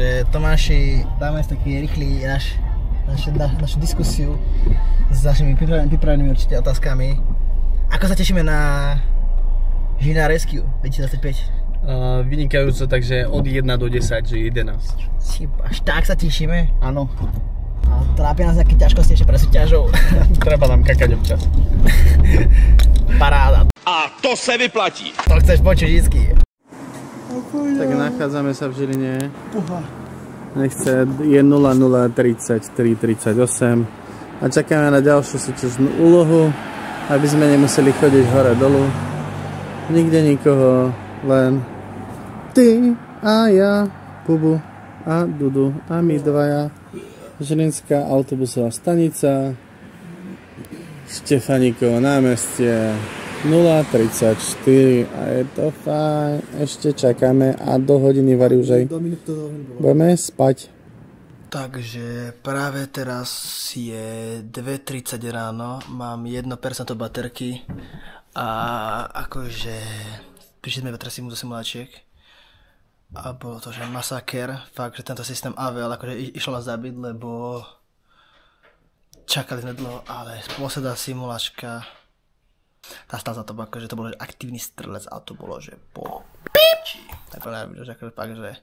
Takže Tomáši, dáme taký rýchly našu diskusiu s našimi pripravenými určite otázkami. Ako sa tešíme na Žilina Rescue 2025? Vynikajúco, takže od 1 do 10, že 11. Až tak sa tešíme? Áno. A trápia nás nejaké ťažkosti ešte pre súťažou. Treba nám kakať občas. Paráda. A to sa vyplatí. To chceš počuť vždycky. Tak nachádzame sa v Žiline. Nechce je 003338 a čakáme na ďalšiu súťažnú úlohu, aby sme nemuseli chodiť hore dolu. Nikde nikoho, len ty a ja, Bubu a Dudu a my dvaja. Žilinská autobusová stanica, Štefaníkovo námestie 034 a je to fajn. Ešte čakáme a do hodiny vari už aj budeme spať. Takže práve teraz je 2:30 ráno, mám 1% baterky a akože prišli sme teraz do simuláčiek a bolo to že masaker, fakt, že tento systém AVL akože išlo nás zabiť, lebo čakali sme dlho, ale posledná simulačka tá stala za to, akože to bolo že aktívny strelec a to bolo že po piči. Tak akože fakt, že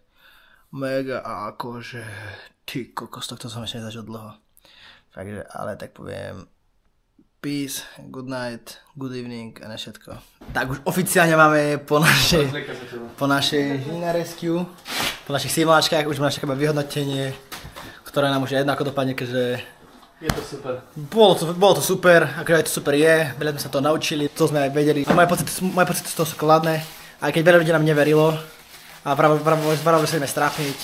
mega a akože ty kokos, to som ešte nezažil dlho. Takže, ale tak poviem peace, good night, good evening a na všetko. Tak už oficiálne máme po našej Žilina Rescue, po našich simuláčkach, už máme čakáme vyhodnotenie, ktoré nám už jedno ako dopadne, keďže je to super. Bolo to super, akože aj to super je, veľa sme sa to naučili, to sme aj vedeli. A moje pocity z toho sú kladné, aj keď veľa ľudí nám neverilo a práve sa ideme strápniť.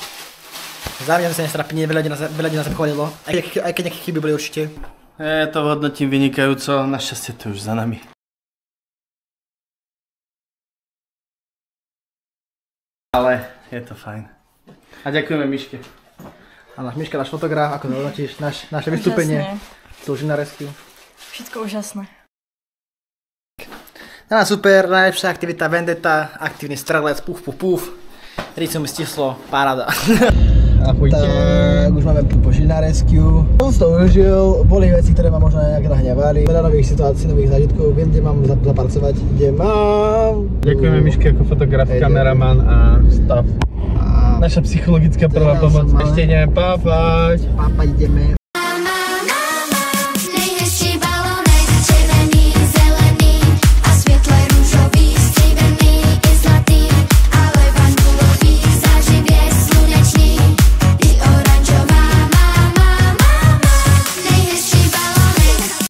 Zároveň sa nestrápniť, veľa ľudí nás pochválilo, aj keď nejaké chyby boli určite. Ja to hodnotím vynikajúco, našťastie to už za nami. Ale je to fajn. A ďakujeme Miške. A Miška, náš fotograf, ako to hodnotíš, naše vystúpenie z Žilina Rescue? Všetko úžasné. Super, najlepšia aktivita Vendetta, aktívny strelec, puf. Rico mi stislo, paráda. Ahojte. Tak, už máme po Žilina Rescue. Som si to užil, boli veci, ktoré ma možno nejak nahnevali. Veľa nových situácií, nových zážitkov, viem, kde mám zapracovať, kde mám. Ďakujeme Miške ako fotograf, kameraman a stav. Naša psychologická prvá pomoc. Ešte ideme papať. Papať ideme.